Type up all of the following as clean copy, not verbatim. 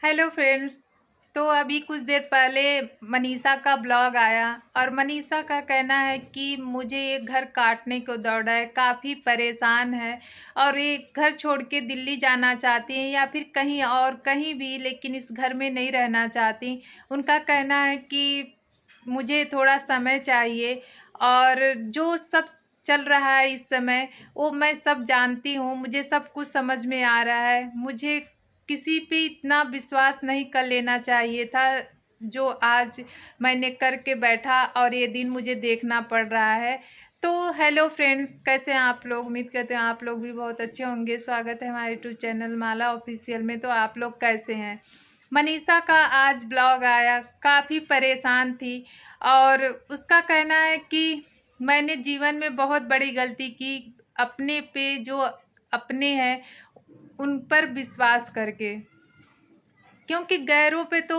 Hello friends. तो अभी कुछ देर पहले मनीषा का ब्लॉग आया और मनीषा का कहना है कि मुझे ये घर काटने को दौड़ा है, काफ़ी परेशान है और ये घर छोड़ के दिल्ली जाना चाहती हैं या फिर कहीं और कहीं भी, लेकिन इस घर में नहीं रहना चाहती। उनका कहना है कि मुझे थोड़ा समय चाहिए और जो सब चल रहा है इस समय वो मैं सब जानती हूँ, मुझे सब कुछ समझ में आ रहा है। मुझे किसी पे इतना विश्वास नहीं कर लेना चाहिए था जो आज मैंने करके बैठा और ये दिन मुझे देखना पड़ रहा है। तो हेलो फ्रेंड्स, कैसे हैं आप लोग? उम्मीद करते हैं आप लोग भी बहुत अच्छे होंगे। स्वागत है हमारे यूट्यूब चैनल माला ऑफिशियल में। तो आप लोग कैसे हैं? मनीषा का आज ब्लॉग आया, काफ़ी परेशान थी और उसका कहना है कि मैंने जीवन में बहुत बड़ी गलती की, अपने पे जो अपने हैं उन पर विश्वास करके। क्योंकि गैरों पे तो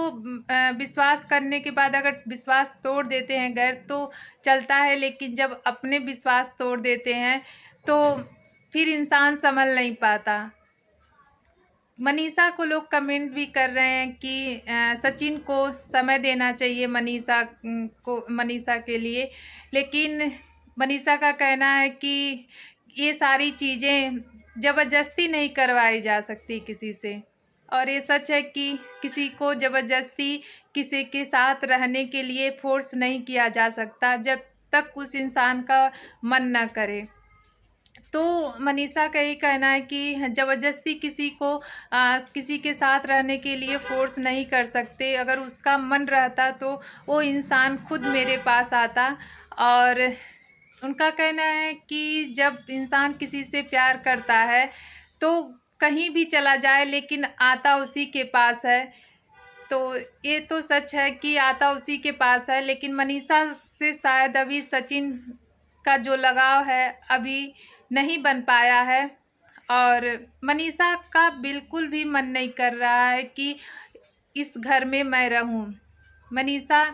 विश्वास करने के बाद अगर विश्वास तोड़ देते हैं गैर तो चलता है, लेकिन जब अपने विश्वास तोड़ देते हैं तो फिर इंसान संभल नहीं पाता। मनीषा को लोग कमेंट भी कर रहे हैं कि सचिन को समय देना चाहिए मनीषा के लिए, लेकिन मनीषा का कहना है कि ये सारी चीज़ें ज़बरदस्ती नहीं करवाई जा सकती किसी से। और ये सच है कि किसी को ज़बरदस्ती किसी के साथ रहने के लिए फोर्स नहीं किया जा सकता जब तक उस इंसान का मन ना करे। तो मनीषा का यही कहना है कि ज़बरदस्ती किसी को किसी के साथ रहने के लिए फ़ोर्स नहीं कर सकते। अगर उसका मन रहता तो वो इंसान खुद मेरे पास आता। और उनका कहना है कि जब इंसान किसी से प्यार करता है तो कहीं भी चला जाए लेकिन आता उसी के पास है। तो ये तो सच है कि आता उसी के पास है, लेकिन मनीषा से शायद अभी सचिन का जो लगाव है अभी नहीं बन पाया है। और मनीषा का बिल्कुल भी मन नहीं कर रहा है कि इस घर में मैं रहूं। मनीषा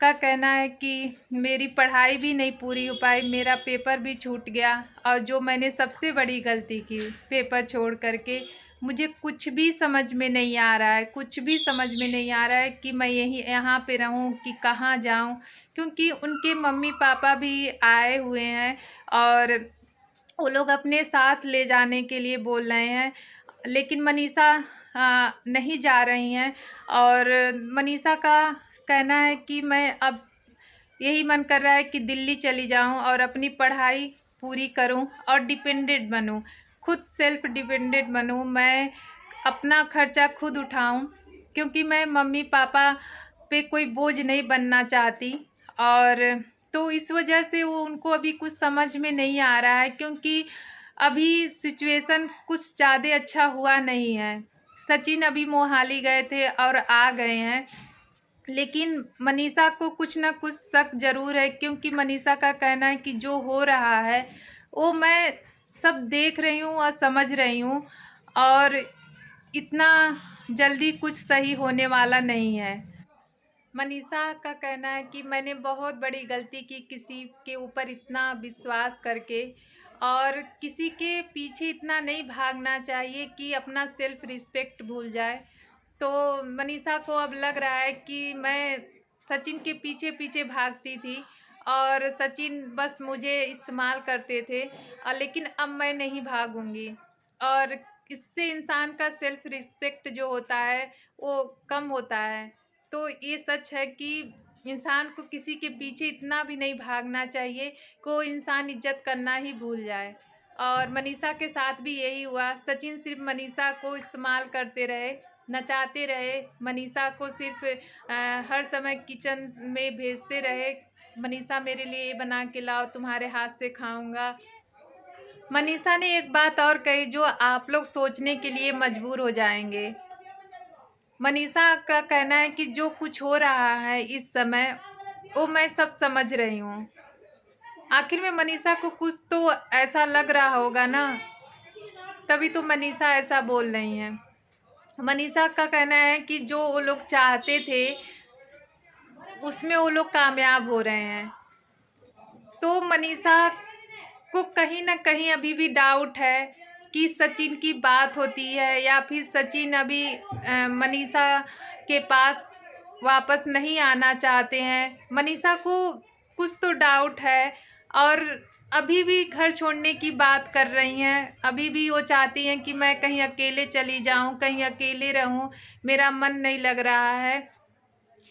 का कहना है कि मेरी पढ़ाई भी नहीं पूरी हो पाई, मेरा पेपर भी छूट गया और जो मैंने सबसे बड़ी गलती की पेपर छोड़ करके, मुझे कुछ भी समझ में नहीं आ रहा है, कुछ भी समझ में नहीं आ रहा है कि मैं यहाँ पे रहूं कि कहाँ जाऊं। क्योंकि उनके मम्मी पापा भी आए हुए हैं और वो लोग अपने साथ ले जाने के लिए बोल रहे हैं, लेकिन मनीषा नहीं जा रही हैं। और मनीषा का कहना है कि मैं अब यही मन कर रहा है कि दिल्ली चली जाऊं और अपनी पढ़ाई पूरी करूं और डिपेंडेंट बनूं, खुद सेल्फ डिपेंडेंट बनूं, मैं अपना खर्चा खुद उठाऊं। क्योंकि मैं मम्मी पापा पे कोई बोझ नहीं बनना चाहती। और तो इस वजह से वो उनको अभी कुछ समझ में नहीं आ रहा है, क्योंकि अभी सिचुएशन कुछ ज़्यादा अच्छा हुआ नहीं है। सचिन अभी मोहाली गए थे और आ गए हैं, लेकिन मनीषा को कुछ ना कुछ शक ज़रूर है। क्योंकि मनीषा का कहना है कि जो हो रहा है वो मैं सब देख रही हूँ और समझ रही हूँ और इतना जल्दी कुछ सही होने वाला नहीं है। मनीषा का कहना है कि मैंने बहुत बड़ी गलती की किसी के ऊपर इतना विश्वास करके, और किसी के पीछे इतना नहीं भागना चाहिए कि अपना सेल्फ रिस्पेक्ट भूल जाए। तो मनीषा को अब लग रहा है कि मैं सचिन के पीछे पीछे भागती थी और सचिन बस मुझे इस्तेमाल करते थे, लेकिन अब मैं नहीं भागूंगी। और इससे इंसान का सेल्फ रिस्पेक्ट जो होता है वो कम होता है। तो ये सच है कि इंसान को किसी के पीछे इतना भी नहीं भागना चाहिए कि वो इंसान इज्जत करना ही भूल जाए। और मनीषा के साथ भी यही हुआ। सचिन सिर्फ मनीषा को इस्तेमाल करते रहे, नचाते रहे, मनीषा को सिर्फ हर समय किचन में भेजते रहे, मनीषा मेरे लिए ये बना के लाओ, तुम्हारे हाथ से खाऊंगा। मनीषा ने एक बात और कही जो आप लोग सोचने के लिए मजबूर हो जाएंगे। मनीषा का कहना है कि जो कुछ हो रहा है इस समय वो मैं सब समझ रही हूँ। आखिर में मनीषा को कुछ तो ऐसा लग रहा होगा ना, तभी तो मनीषा ऐसा बोल रही है। मनीषा का कहना है कि जो वो लोग चाहते थे उसमें वो लोग कामयाब हो रहे हैं। तो मनीषा को कहीं ना कहीं अभी भी डाउट है कि सचिन की बात होती है या फिर सचिन अभी मनीषा के पास वापस नहीं आना चाहते हैं। मनीषा को कुछ तो डाउट है और अभी भी घर छोड़ने की बात कर रही हैं। अभी भी वो चाहती हैं कि मैं कहीं अकेले चली जाऊं, कहीं अकेले रहूं, मेरा मन नहीं लग रहा है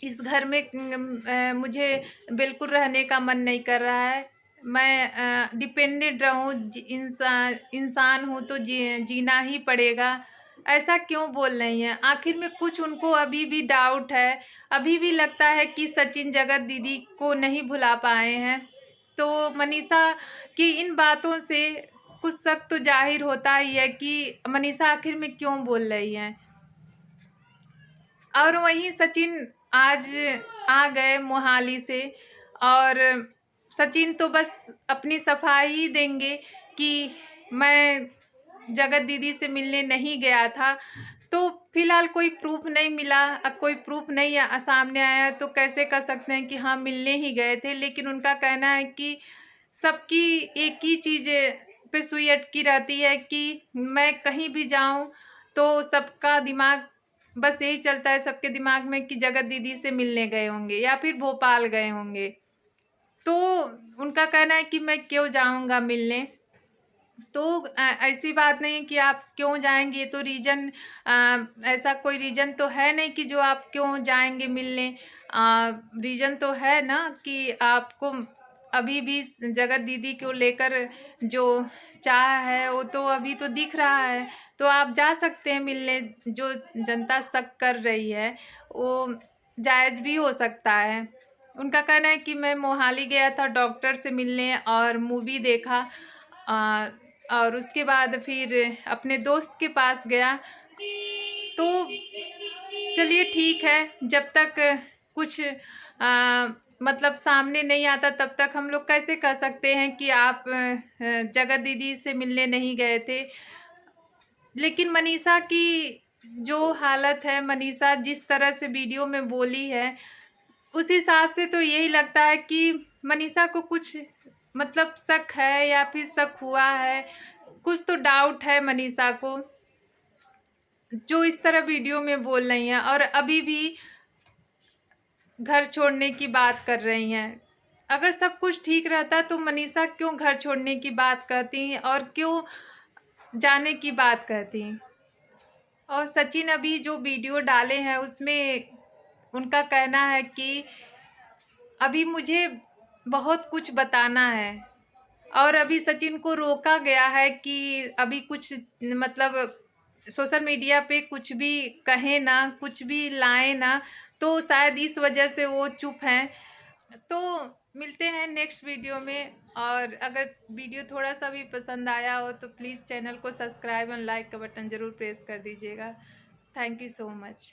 इस घर में, मुझे बिल्कुल रहने का मन नहीं कर रहा है। मैं डिपेंडेंट रहूं, इंसान हूं तो जीना ही पड़ेगा। ऐसा क्यों बोल रही हैं? आखिर में कुछ उनको अभी भी डाउट है, अभी भी लगता है कि सचिन जगत दीदी को नहीं भुला पाए हैं। तो मनीषा की इन बातों से कुछ शक तो जाहिर होता ही है कि मनीषा आखिर में क्यों बोल रही हैं। और वहीं सचिन आज आ गए मोहाली से, और सचिन तो बस अपनी सफाई ही देंगे कि मैं जगत दीदी से मिलने नहीं गया था। तो फिलहाल कोई प्रूफ नहीं मिला, कोई प्रूफ नहीं सामने आया, तो कैसे कह सकते हैं कि हाँ मिलने ही गए थे। लेकिन उनका कहना है कि सबकी एक ही चीज़ पे सुई अटकी रहती है कि मैं कहीं भी जाऊं तो सबका दिमाग बस यही चलता है सबके दिमाग में कि जगत दीदी से मिलने गए होंगे या फिर भोपाल गए होंगे। तो उनका कहना है कि मैं क्यों जाऊंगा मिलने। तो ऐसी बात नहीं है कि आप क्यों जाएंगे, तो रीज़न ऐसा कोई रीज़न तो है नहीं कि जो आप क्यों जाएंगे मिलने। रीज़न तो है ना कि आपको अभी भी जगत दीदी को लेकर जो चाह है वो तो अभी तो दिख रहा है, तो आप जा सकते हैं मिलने। जो जनता शक कर रही है वो जायज़ भी हो सकता है। उनका कहना है कि मैं मोहाली गया था डॉक्टर से मिलने और मूवी देखा, और उसके बाद फिर अपने दोस्त के पास गया। तो चलिए ठीक है, जब तक कुछ मतलब सामने नहीं आता तब तक हम लोग कैसे कह सकते हैं कि आप जगत दीदी से मिलने नहीं गए थे। लेकिन मनीषा की जो हालत है, मनीषा जिस तरह से वीडियो में बोली है, उस हिसाब से तो यही लगता है कि मनीषा को कुछ मतलब शक है या फिर शक हुआ है, कुछ तो डाउट है मनीषा को, जो इस तरह वीडियो में बोल रही हैं और अभी भी घर छोड़ने की बात कर रही हैं। अगर सब कुछ ठीक रहता तो मनीषा क्यों घर छोड़ने की बात करती और क्यों जाने की बात करती। और सचिन अभी जो वीडियो डाले हैं उसमें उनका कहना है कि अभी मुझे बहुत कुछ बताना है, और अभी सचिन को रोका गया है कि अभी कुछ मतलब सोशल मीडिया पे कुछ भी कहें ना, कुछ भी लाएं ना, तो शायद इस वजह से वो चुप हैं। तो मिलते हैं नेक्स्ट वीडियो में, और अगर वीडियो थोड़ा सा भी पसंद आया हो तो प्लीज़ चैनल को सब्सक्राइब और लाइक का बटन ज़रूर प्रेस कर दीजिएगा। Thank you so much.